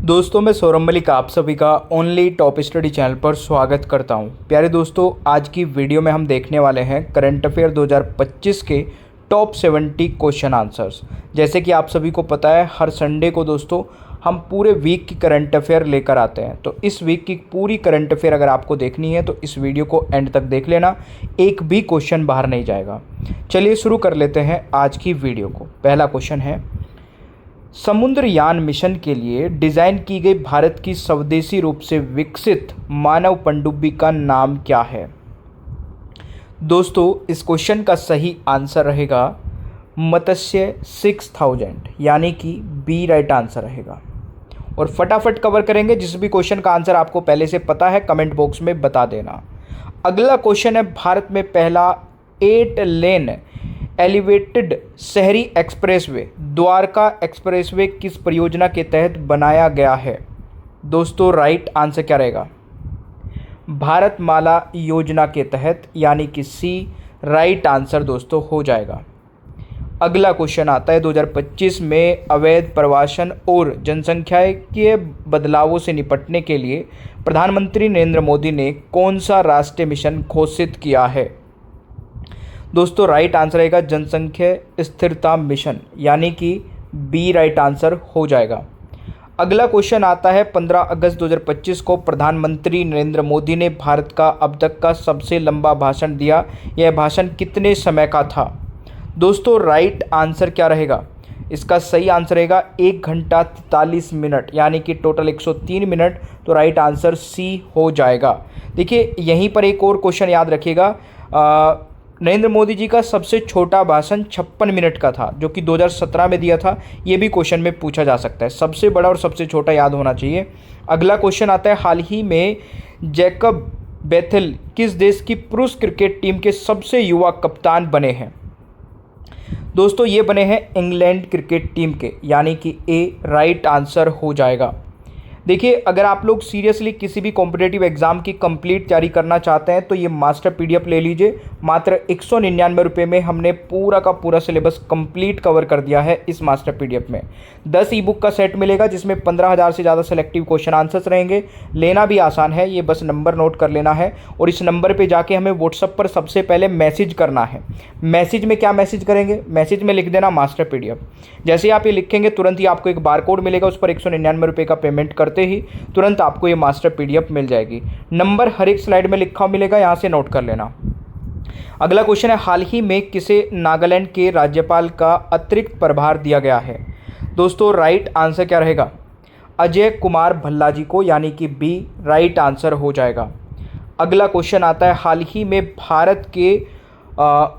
दोस्तों मैं सौरभ मलिक आप सभी का ओनली टॉप स्टडी चैनल पर स्वागत करता हूं। प्यारे दोस्तों, आज की वीडियो में हम देखने वाले हैं करंट अफेयर 2025 के टॉप 70 क्वेश्चन आंसर्स। जैसे कि आप सभी को पता है, हर संडे को दोस्तों हम पूरे वीक की करंट अफेयर लेकर आते हैं। तो इस वीक की पूरी करंट अफेयर अगर आपको देखनी है तो इस वीडियो को एंड तक देख लेना, एक भी क्वेश्चन बाहर नहीं जाएगा। चलिए शुरू कर लेते हैं आज की वीडियो को। पहला क्वेश्चन है, समुद्रयान मिशन के लिए डिज़ाइन की गई भारत की स्वदेशी रूप से विकसित मानव पनडुब्बी का नाम क्या है? दोस्तों इस क्वेश्चन का सही आंसर रहेगा मत्स्य 6000, यानी कि बी राइट आंसर रहेगा। और फटाफट कवर करेंगे, जिस भी क्वेश्चन का आंसर आपको पहले से पता है कमेंट बॉक्स में बता देना। अगला क्वेश्चन है, भारत में पहला 8 लेन एलिवेटेड शहरी एक्सप्रेसवे द्वारका एक्सप्रेसवे किस परियोजना के तहत बनाया गया है? दोस्तों राइट आंसर क्या रहेगा? भारतमाला योजना के तहत, यानी कि सी राइट आंसर दोस्तों हो जाएगा। अगला क्वेश्चन आता है, 2025 में अवैध प्रवासन और जनसंख्याकीय बदलावों से निपटने के लिए प्रधानमंत्री नरेंद्र मोदी ने कौन सा राष्ट्रीय मिशन घोषित किया है? दोस्तों राइट आंसर रहेगा जनसंख्या स्थिरता मिशन, यानी कि बी राइट आंसर हो जाएगा। अगला क्वेश्चन आता है, 15 अगस्त 2025 को प्रधानमंत्री नरेंद्र मोदी ने भारत का अब तक का सबसे लंबा भाषण दिया। यह भाषण कितने समय का था? दोस्तों राइट आंसर क्या रहेगा? इसका सही आंसर रहेगा 1 घंटा 43 मिनट, यानी कि टोटल 103 मिनट। तो राइट आंसर सी हो जाएगा। देखिए यहीं पर एक और क्वेश्चन याद रखिएगा, नरेंद्र मोदी जी का सबसे छोटा भाषण 56 मिनट का था, जो कि 2017 में दिया था। ये भी क्वेश्चन में पूछा जा सकता है, सबसे बड़ा और सबसे छोटा याद होना चाहिए। अगला क्वेश्चन आता है, हाल ही में जैकब बेथेल किस देश की पुरुष क्रिकेट टीम के सबसे युवा कप्तान बने हैं? दोस्तों ये बने हैं इंग्लैंड क्रिकेट टीम के, यानी कि ए राइट आंसर हो जाएगा। देखिए अगर आप लोग सीरियसली किसी भी कॉम्पिटेटिव एग्जाम की कंप्लीट तैयारी करना चाहते हैं तो ये मास्टर पीडीएफ ले लीजिए। मात्र 199 रुपये में हमने पूरा का पूरा सिलेबस कंप्लीट कवर कर दिया है। इस मास्टर पीडीएफ में 10 ई बुक का सेट मिलेगा, जिसमें 15,000 से ज़्यादा सेलेक्टिव क्वेश्चन आंसर्स रहेंगे। लेना भी आसान है, ये बस नंबर नोट कर लेना है और इस नंबर पर जाके हमें व्हाट्सअप पर सबसे पहले मैसेज करना है। मैसेज में क्या मैसेज करेंगे? मैसेज में लिख देना मास्टर पीडीएफ। जैसे आप ये लिखेंगे तुरंत ही आपको एक बारकोड मिलेगा, उस पर 199 रुपये का पेमेंट करते ही तुरंत आपको ये मास्टर पीडीएफ मिल जाएगी। नंबर हर एक स्लाइड में लिखा मिलेगा, यहां से नोट कर लेना। अगला क्वेश्चन है, हाल ही में किसे नागालैंड के राज्यपाल का अतिरिक्त प्रभार दिया गया है? दोस्तों राइट आंसर क्या रहेगा? अजय कुमार भल्ला जी को, यानी कि बी राइट आंसर हो जाएगा। अगला क्वेश्चन आता है, हाल ही में भारत के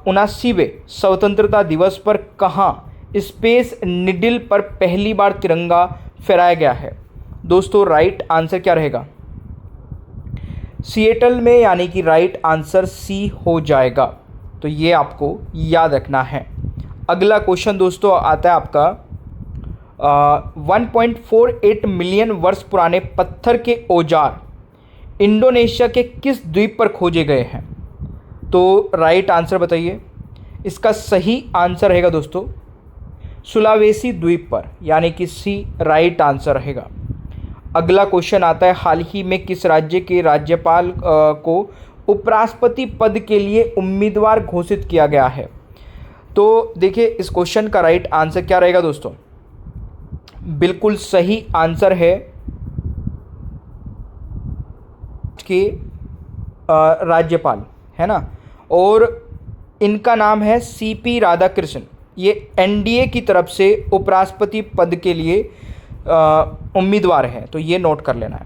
79वें स्वतंत्रता दिवस पर कहां स्पेस निडल पर पहली बार तिरंगा फहराया गया है? दोस्तों राइट आंसर क्या रहेगा? सिएटल में, यानी कि राइट आंसर सी हो जाएगा। तो ये आपको याद रखना है। अगला क्वेश्चन दोस्तों आता है आपका, 1.48 मिलियन वर्ष पुराने पत्थर के औजार इंडोनेशिया के किस द्वीप पर खोजे गए हैं? तो राइट आंसर बताइए। इसका सही आंसर रहेगा दोस्तों सुलावेसी द्वीप पर, यानी कि सी राइट आंसर रहेगा। अगला क्वेश्चन आता है, हाल ही में किस राज्य के राज्यपाल को उपराष्ट्रपति पद के लिए उम्मीदवार घोषित किया गया है? तो देखिए इस क्वेश्चन का राइट आंसर क्या रहेगा दोस्तों? बिल्कुल सही आंसर है के राज्यपाल, है ना, और इनका नाम है सीपी राधाकृष्णन। ये एनडीए की तरफ से उपराष्ट्रपति पद के लिए उम्मीदवार हैं, तो ये नोट कर लेना है।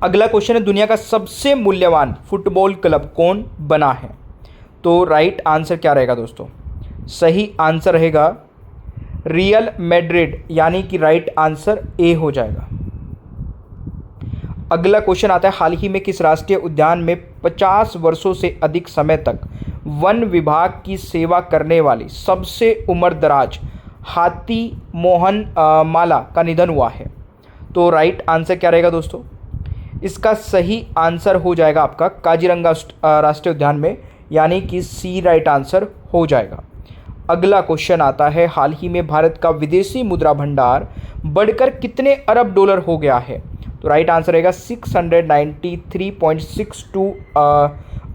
अगला क्वेश्चन है, दुनिया का सबसे मूल्यवान फुटबॉल क्लब कौन बना है? तो राइट आंसर क्या रहेगा दोस्तों? सही आंसर रहेगा रियल मैड्रिड, यानी कि राइट आंसर ए हो जाएगा। अगला क्वेश्चन आता है, हाल ही में किस राष्ट्रीय उद्यान में 50 वर्षों से अधिक समय तक वन विभाग की सेवा करने वाली सबसे उम्रदराज हाथी मोहन माला का निधन हुआ है? तो राइट आंसर क्या रहेगा दोस्तों? इसका सही आंसर हो जाएगा आपका काजीरंगा राष्ट्रीय उद्यान में, यानी कि सी राइट आंसर हो जाएगा। अगला क्वेश्चन आता है, हाल ही में भारत का विदेशी मुद्रा भंडार बढ़कर कितने अरब डॉलर हो गया है? तो राइट आंसर रहेगा 693.62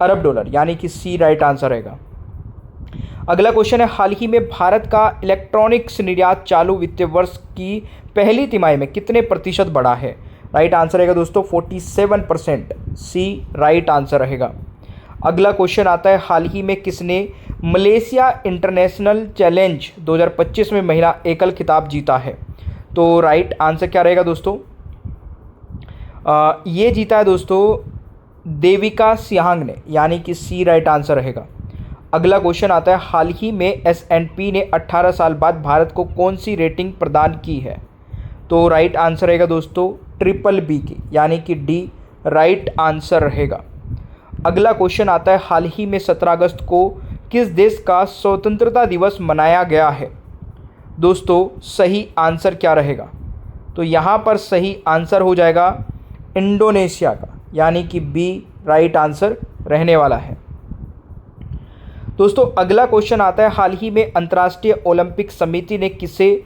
अरब डॉलर, यानी कि सी राइट आंसर रहेगा। अगला क्वेश्चन है, हाल ही में भारत का इलेक्ट्रॉनिक्स निर्यात चालू वित्तीय वर्ष की पहली तिमाही में कितने प्रतिशत बढ़ा है? राइट आंसर रहेगा दोस्तों 47%, सी राइट आंसर रहेगा। अगला क्वेश्चन आता है, हाल ही में किसने मलेशिया इंटरनेशनल चैलेंज 2025 में महिला एकल खिताब जीता है? तो राइट आंसर क्या रहेगा दोस्तों? ये जीता है दोस्तों देविका सिहांग ने, यानी कि सी राइट आंसर रहेगा। अगला क्वेश्चन आता है, हाल ही में S&P ने 18 साल बाद भारत को कौन सी रेटिंग प्रदान की है? तो राइट आंसर रहेगा दोस्तों BBB की, यानी कि डी राइट आंसर रहेगा। अगला क्वेश्चन आता है, हाल ही में 17 अगस्त को किस देश का स्वतंत्रता दिवस मनाया गया है? दोस्तों सही आंसर क्या रहेगा? तो यहाँ पर सही आंसर हो जाएगा इंडोनेशिया का, यानी कि बी राइट आंसर रहने वाला है। दोस्तों अगला क्वेश्चन आता है, हाल ही में अंतर्राष्ट्रीय ओलंपिक समिति ने किसे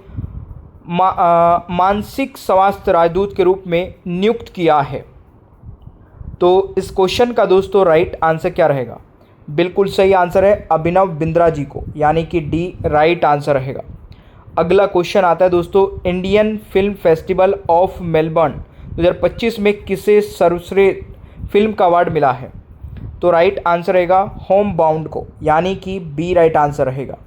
मानसिक स्वास्थ्य राजदूत के रूप में नियुक्त किया है? तो इस क्वेश्चन का दोस्तों राइट आंसर क्या रहेगा? बिल्कुल सही आंसर है अभिनव बिंद्रा जी को, यानी कि डी राइट आंसर रहेगा। अगला क्वेश्चन आता है दोस्तों, Indian film festival of Melbourne 2025 में किसे सर्वश्रेष्ठ फिल्म का अवार्ड मिला है? तो राइट आंसर रहेगा होम बाउंड को, यानी कि बी राइट आंसर रहेगा।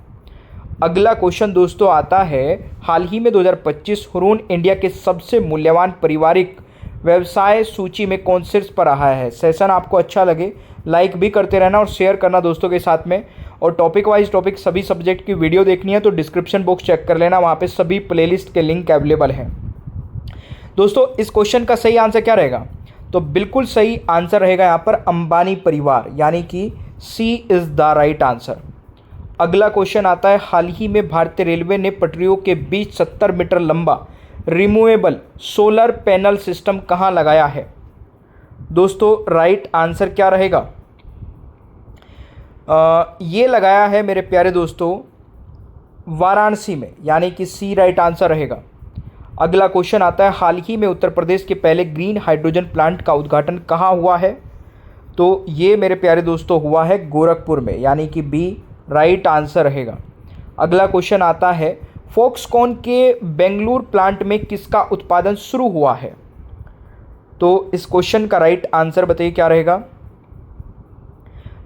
अगला क्वेश्चन दोस्तों आता है, हाल ही में 2025 हुरून इंडिया के सबसे मूल्यवान पारिवारिक व्यवसाय सूची में कौन शीर्ष पर रहा है? सेशन आपको अच्छा लगे लाइक भी करते रहना और शेयर करना दोस्तों के साथ में। और टॉपिक वाइज टॉपिक सभी सब्जेक्ट की वीडियो देखनी है तो डिस्क्रिप्शन बॉक्स चेक कर लेना, वहाँ पे सभी प्लेलिस्ट के लिंक अवेलेबल हैं। दोस्तों इस क्वेश्चन का सही आंसर क्या रहेगा? तो बिल्कुल सही आंसर रहेगा यहाँ पर अंबानी परिवार, यानी कि सी इज़ द राइट आंसर। अगला क्वेश्चन आता है, हाल ही में भारतीय रेलवे ने पटरियों के बीच 70 मीटर लंबा रिमूवेबल सोलर पैनल सिस्टम कहाँ लगाया है? दोस्तों राइट आंसर क्या रहेगा? ये लगाया है मेरे प्यारे दोस्तों वाराणसी में, यानी कि सी राइट आंसर रहेगा। अगला क्वेश्चन आता है, हाल ही में उत्तर प्रदेश के पहले ग्रीन हाइड्रोजन प्लांट का उद्घाटन कहाँ हुआ है? तो ये मेरे प्यारे दोस्तों हुआ है गोरखपुर में, यानी कि बी राइट आंसर रहेगा। अगला क्वेश्चन आता है, फॉक्सकॉन के बेंगलुरु प्लांट में किसका उत्पादन शुरू हुआ है? तो इस क्वेश्चन का राइट आंसर बताइए क्या रहेगा?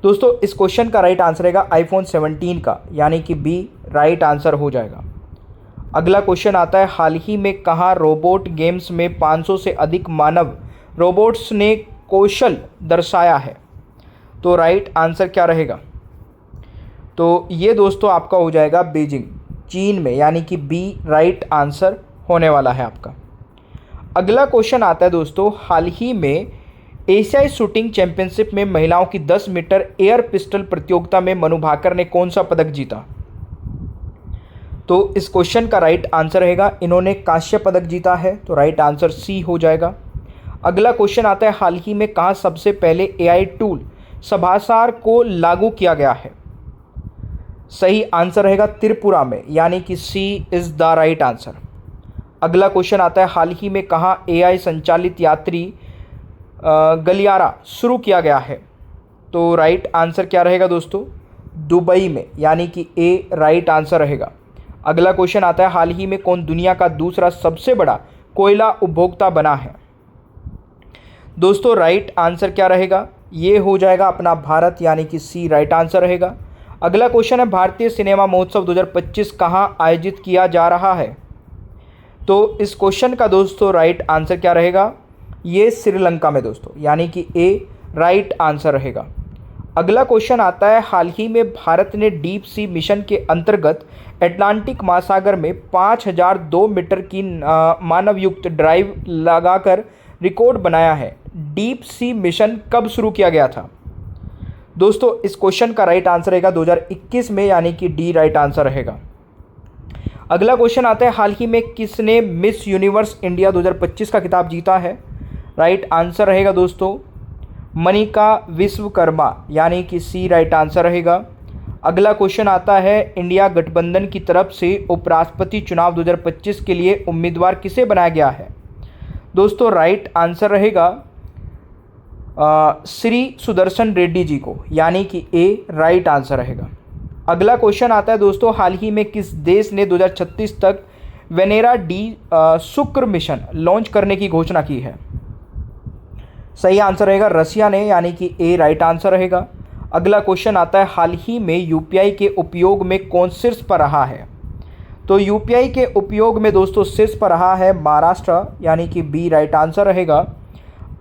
दोस्तों इस क्वेश्चन का राइट आंसर रहेगा आईफोन 17 का, यानी कि बी राइट आंसर हो जाएगा। अगला क्वेश्चन आता है, हाल ही में कहाँ रोबोट गेम्स में 500 से अधिक मानव रोबोट्स ने कौशल दर्शाया है? तो राइट आंसर क्या रहेगा? तो ये दोस्तों आपका हो जाएगा बीजिंग, चीन में, यानी कि बी राइट आंसर होने वाला है आपका। अगला क्वेश्चन आता है दोस्तों, हाल ही में एशियाई शूटिंग चैंपियनशिप में महिलाओं की 10 मीटर एयर पिस्टल प्रतियोगिता में मनु भाकर ने कौन सा पदक जीता? तो इस क्वेश्चन का राइट आंसर रहेगा इन्होंने कांस्य पदक जीता है, तो राइट आंसर सी हो जाएगा। अगला क्वेश्चन आता है, हाल ही में कहाँ सबसे पहले AI टूल सभासार को लागू किया गया है? सही आंसर रहेगा त्रिपुरा में, यानी कि सी इज़ द राइट आंसर। अगला क्वेश्चन आता है, हाल ही में कहाँ AI संचालित यात्री गलियारा शुरू किया गया है? तो राइट आंसर क्या रहेगा दोस्तों? दुबई में, यानी कि ए राइट आंसर रहेगा। अगला क्वेश्चन आता है, हाल ही में कौन दुनिया का दूसरा सबसे बड़ा कोयला उपभोक्ता बना है? दोस्तों राइट आंसर क्या रहेगा? ये हो जाएगा अपना भारत, यानी कि सी राइट आंसर रहेगा। अगला क्वेश्चन है, भारतीय सिनेमा महोत्सव 2025 कहाँ आयोजित किया जा रहा है? तो इस क्वेश्चन का दोस्तों राइट आंसर क्या रहेगा? ये श्रीलंका में दोस्तों, यानी कि ए राइट आंसर रहेगा। अगला क्वेश्चन आता है, हाल ही में भारत ने डीप सी मिशन के अंतर्गत अटलांटिक महासागर में 5002 मीटर की मानवयुक्त ड्राइव लगाकर रिकॉर्ड बनाया है। डीप सी मिशन कब शुरू किया गया था? दोस्तों इस क्वेश्चन का राइट आंसर रहेगा 2021 में, यानी कि डी राइट आंसर रहेगा। अगला क्वेश्चन आता है, हाल ही में किसने मिस यूनिवर्स इंडिया 2025 का खिताब जीता है? राइट आंसर रहेगा दोस्तों मनिका विश्वकर्मा, यानी कि सी राइट आंसर रहेगा। अगला क्वेश्चन आता है, इंडिया गठबंधन की तरफ से उपराष्ट्रपति चुनाव 2025 के लिए उम्मीदवार किसे बनाया गया है? दोस्तों राइट आंसर रहेगा श्री सुदर्शन रेड्डी जी को, यानी कि ए राइट आंसर रहेगा। अगला क्वेश्चन आता है दोस्तों, हाल ही में किस देश ने 2036 तक वेनेरा डी शुक्र मिशन लॉन्च करने की घोषणा की है? सही आंसर रहेगा रसिया ने, यानी कि ए राइट आंसर रहेगा। अगला क्वेश्चन आता है, हाल ही में यूपीआई के उपयोग में कौन शीर्ष पर रहा है? तो यूपीआई के उपयोग में दोस्तों शीर्ष पर रहा है महाराष्ट्र, यानी कि बी राइट आंसर रहेगा।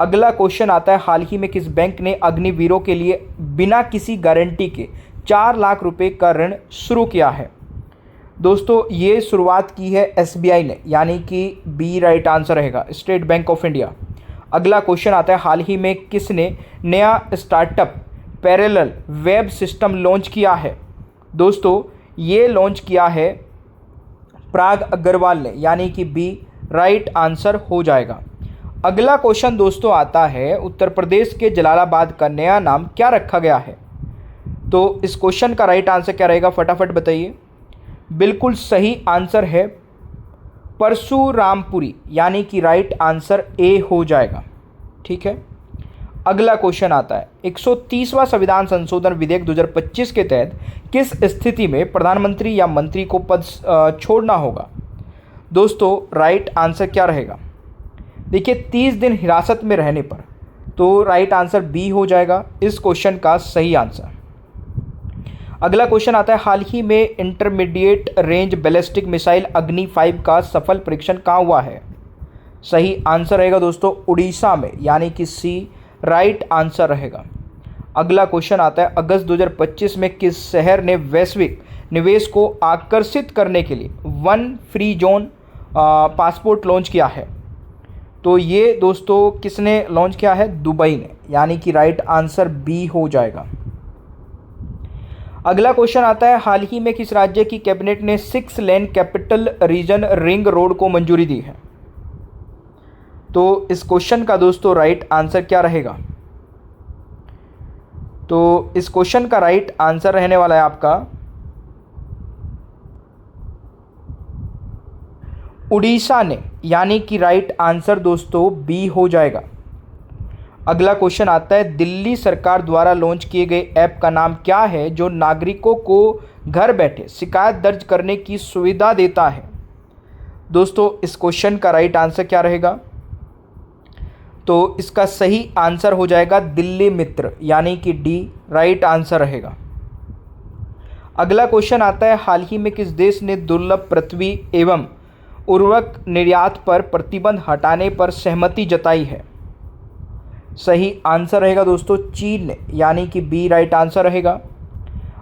अगला क्वेश्चन आता है, हाल ही में किस बैंक ने अग्निवीरों के लिए बिना किसी गारंटी के 4 लाख रुपए का ऋण शुरू किया है? दोस्तों ये शुरुआत की है एसबीआई ने, यानी कि बी राइट आंसर रहेगा, स्टेट बैंक ऑफ इंडिया। अगला क्वेश्चन आता है, हाल ही में किसने नया startup parallel web system launch किया है? दोस्तों ये लॉन्च किया है प्राग अग्रवाल ने, यानी कि बी राइट आंसर हो जाएगा। अगला क्वेश्चन दोस्तों आता है, उत्तर प्रदेश के जलालाबाद का नया नाम क्या रखा गया है? तो इस क्वेश्चन का राइट आंसर क्या रहेगा, फटाफट बताइए। बिल्कुल सही आंसर है परशुरामपुरी, यानी कि राइट आंसर ए हो जाएगा। ठीक है। अगला क्वेश्चन आता है, 130वां संविधान संशोधन विधेयक 2025 के तहत किस स्थिति में प्रधानमंत्री या मंत्री को पद छोड़ना होगा? दोस्तों राइट आंसर क्या रहेगा? देखिए 30 दिन हिरासत में रहने पर, तो राइट आंसर बी हो जाएगा इस क्वेश्चन का सही आंसर। अगला क्वेश्चन आता है, हाल ही में इंटरमीडिएट रेंज बैलिस्टिक मिसाइल अग्नि 5 का सफल परीक्षण कहाँ हुआ है? सही आंसर रहेगा दोस्तों उड़ीसा में, यानी कि सी राइट आंसर रहेगा। अगला क्वेश्चन आता है, अगस्त 2025 में किस शहर ने वैश्विक निवेश को आकर्षित करने के लिए one free zone passport launch किया है? तो ये दोस्तों किसने लॉन्च किया है? दुबई ने, यानी कि राइट आंसर बी हो जाएगा। अगला क्वेश्चन आता है, हाल ही में किस राज्य की कैबिनेट ने 6 लेन कैपिटल रीजन रिंग रोड को मंजूरी दी है? तो इस क्वेश्चन का दोस्तों राइट आंसर क्या रहेगा? तो इस क्वेश्चन का राइट आंसर रहने वाला है आपका उड़ीसा ने, यानी कि राइट आंसर दोस्तों बी हो जाएगा। अगला क्वेश्चन आता है, दिल्ली सरकार द्वारा लॉन्च किए गए ऐप का नाम क्या है जो नागरिकों को घर बैठे शिकायत दर्ज करने की सुविधा देता है? दोस्तों इस क्वेश्चन का राइट आंसर क्या रहेगा? तो इसका सही आंसर हो जाएगा दिल्ली मित्र, यानी कि डी राइट आंसर रहेगा। अगला क्वेश्चन आता है, हाल ही में किस देश ने दुर्लभ पृथ्वी एवं उर्वरक निर्यात पर प्रतिबंध हटाने पर सहमति जताई है? सही आंसर रहेगा दोस्तों चीन ने, यानी कि बी राइट आंसर रहेगा।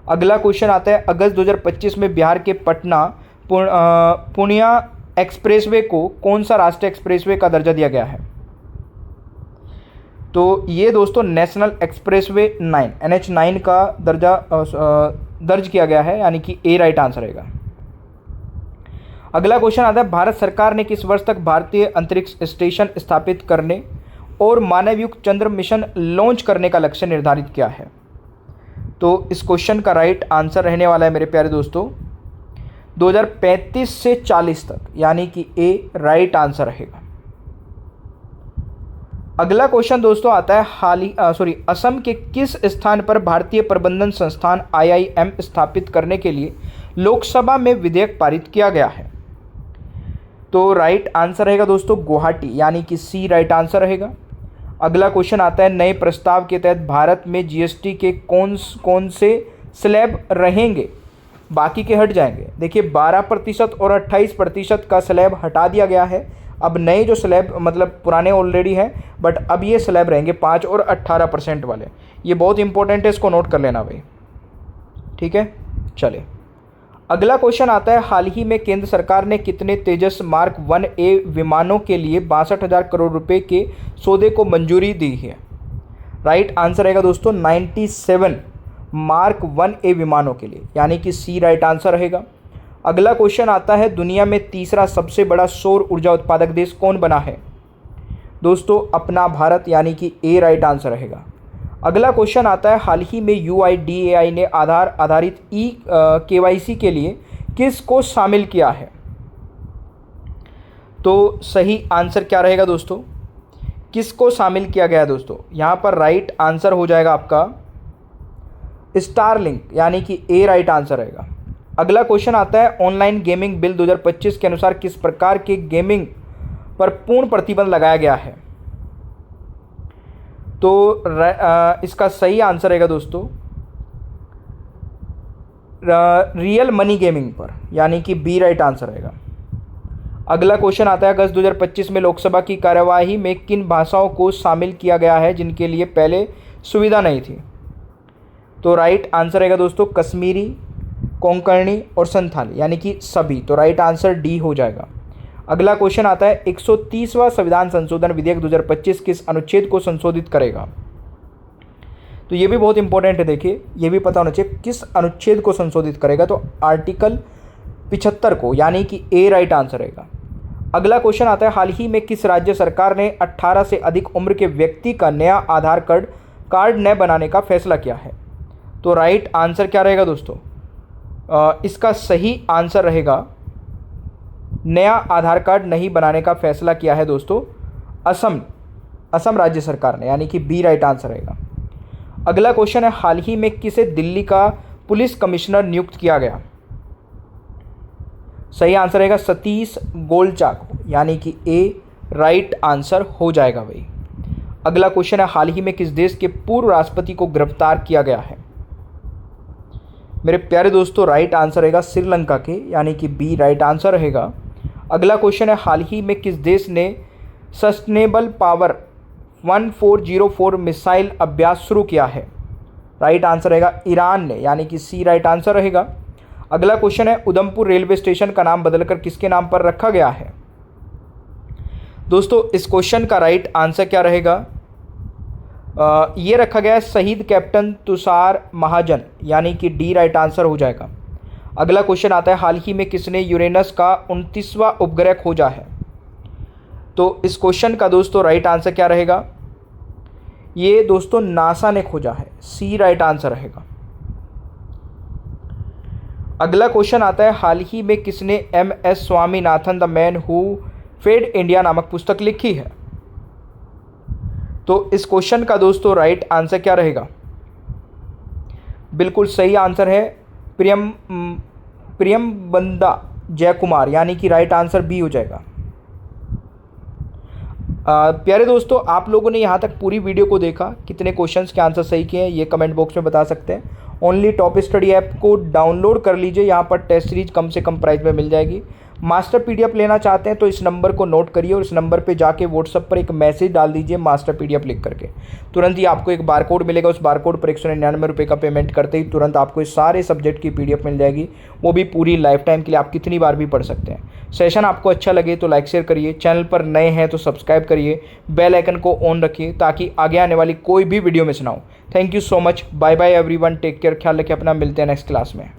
अगला क्वेश्चन आता है, अगस्त 2025 में बिहार के पटना पूर्णिया एक्सप्रेसवे को कौन सा राष्ट्रीय एक्सप्रेसवे का दर्जा दिया गया है? तो ये दोस्तों नेशनल एक्सप्रेसवे 9 NH9 का दर्जा दर्ज किया गया है, यानी कि ए राइट आंसर रहेगा। अगला क्वेश्चन आता है, भारत सरकार ने किस वर्ष तक भारतीय अंतरिक्ष स्टेशन स्थापित करने और मानवयुक्त चंद्र मिशन लॉन्च करने का लक्ष्य निर्धारित किया है? तो इस क्वेश्चन का राइट आंसर रहने वाला है मेरे प्यारे दोस्तों 2035 से 40 तक, यानी कि ए राइट आंसर रहेगा। अगला क्वेश्चन दोस्तों आता है, असम के किस स्थान पर भारतीय प्रबंधन संस्थान IIM स्थापित करने के लिए लोकसभा में विधेयक पारित किया गया है? तो राइट आंसर रहेगा दोस्तों गुवाहाटी, यानी कि सी राइट आंसर रहेगा। अगला क्वेश्चन आता है, नए प्रस्ताव के तहत भारत में जीएसटी के कौन से स्लैब रहेंगे, बाकी के हट जाएंगे? देखिए 12% और 28% का स्लैब हटा दिया गया है। अब नए जो स्लैब मतलब पुराने ऑलरेडी हैं, बट अब ये स्लैब रहेंगे 5 और 18% वाले। ये बहुत इंपॉर्टेंट है, इसको नोट कर लेना भाई। ठीक है, चलिए अगला क्वेश्चन आता है, हाल ही में केंद्र सरकार ने कितने तेजस मार्क 1A विमानों के लिए 62,000 करोड़ रुपए के सौदे को मंजूरी दी है? राइट आंसर रहेगा दोस्तों 97 मार्क 1A विमानों के लिए, यानी कि सी राइट आंसर रहेगा। अगला क्वेश्चन आता है, दुनिया में तीसरा सबसे बड़ा सौर ऊर्जा उत्पादक देश कौन बना है? दोस्तों अपना भारत, यानी कि ए राइट आंसर रहेगा। अगला क्वेश्चन आता है, हाल ही में UIDAI ने आधार आधारित KYC के लिए किसको शामिल किया है? तो सही आंसर क्या रहेगा दोस्तों? किसको शामिल किया गया है दोस्तों? यहाँ पर राइट आंसर हो जाएगा आपका स्टारलिंक, यानी कि ए राइट आंसर रहेगा। अगला क्वेश्चन आता है, ऑनलाइन गेमिंग बिल 2025 के अनुसार किस प्रकार के गेमिंग पर पूर्ण प्रतिबंध लगाया गया है? तो इसका सही आंसर रहेगा दोस्तों रियल मनी गेमिंग पर, यानी कि बी राइट आंसर रहेगा। अगला क्वेश्चन आता है, अगस्त 2025 में लोकसभा की कार्यवाही में किन भाषाओं को शामिल किया गया है जिनके लिए पहले सुविधा नहीं थी? तो राइट आंसर रहेगा दोस्तों कश्मीरी, कोंकणी और संथाली, यानी कि सभी। तो राइट आंसर डी हो जाएगा। अगला क्वेश्चन आता है, 130वां संविधान संशोधन विधेयक 2025 किस अनुच्छेद को संशोधित करेगा? तो ये भी बहुत इंपॉर्टेंट है, देखिए ये भी पता होना चाहिए किस अनुच्छेद को संशोधित करेगा। तो आर्टिकल 75 को, यानी कि ए राइट आंसर रहेगा। अगला क्वेश्चन आता है, हाल ही में किस राज्य सरकार ने 18 से अधिक उम्र के व्यक्ति का नया आधार कार्ड न बनाने का फैसला किया है? तो राइट आंसर क्या रहेगा दोस्तों? इसका सही आंसर रहेगा नया आधार कार्ड नहीं बनाने का फैसला किया है दोस्तों असम राज्य सरकार ने, यानी कि बी राइट आंसर रहेगा। अगला क्वेश्चन है, हाल ही में किसे दिल्ली का पुलिस कमिश्नर नियुक्त किया गया? सही आंसर रहेगा सतीश गोलचा, यानी कि ए राइट आंसर हो जाएगा भाई। अगला क्वेश्चन है, हाल ही में किस देश के पूर्व राष्ट्रपति को गिरफ्तार किया गया है? मेरे प्यारे दोस्तों राइट आंसर रहेगा श्रीलंका के, यानी कि बी राइट आंसर रहेगा। अगला क्वेश्चन है, हाल ही में किस देश ने सस्टेनेबल पावर 1404 मिसाइल अभ्यास शुरू किया है? राइट आंसर रहेगा ईरान ने, यानी कि सी राइट आंसर रहेगा। अगला क्वेश्चन है, उधमपुर रेलवे स्टेशन का नाम बदलकर किसके नाम पर रखा गया है? दोस्तों इस क्वेश्चन का राइट आंसर क्या रहेगा? ये रखा गया है शहीद कैप्टन तुषार महाजन, यानी कि डी राइट आंसर हो जाएगा। अगला क्वेश्चन आता है, हाल ही में किसने यूरेनस का 29वां उपग्रह खोजा है? तो इस क्वेश्चन का दोस्तों राइट आंसर क्या रहेगा? ये दोस्तों नासा ने खोजा है, सी राइट आंसर रहेगा। अगला क्वेश्चन आता है, हाल ही में किसने MS Swaminathan the man who fed India नामक पुस्तक लिखी है? तो इस क्वेश्चन का दोस्तों राइट आंसर क्या रहेगा? बिल्कुल सही आंसर है प्रियम्बदा जयकुमार, यानी कि राइट आंसर बी हो जाएगा। प्यारे दोस्तों आप लोगों ने यहाँ तक पूरी वीडियो को देखा, कितने क्वेश्चंस के आंसर सही किए हैं ये कमेंट बॉक्स में बता सकते हैं। ओनली टॉप स्टडी ऐप को डाउनलोड कर लीजिए, यहाँ पर टेस्ट सीरीज कम से कम प्राइस में मिल जाएगी। मास्टर PDF लेना चाहते हैं तो इस नंबर को नोट करिए और इस नंबर पे जाके व्हाट्सएप पर एक मैसेज डाल दीजिए मास्टर PDF लिख करके। तुरंत ही आपको एक बारकोड मिलेगा, उस बारकोड पर 199 रुपये का पेमेंट करते ही तुरंत आपको इस सारे सब्जेक्ट की PDF मिल जाएगी, वो भी पूरी लाइफ टाइम के लिए, आप कितनी बार भी पढ़ सकते हैं। सेशन आपको अच्छा लगे तो लाइक शेयर करिए, चैनल पर नए हैं तो सब्सक्राइब करिए, बेल आइकन को ऑन रखिए ताकि आगे आने वाली कोई भी वीडियो मिस ना हो। Thank you so much, bye bye everyone, take care, ख्याल रखिए अपना, मिलते हैं नेक्स्ट क्लास में।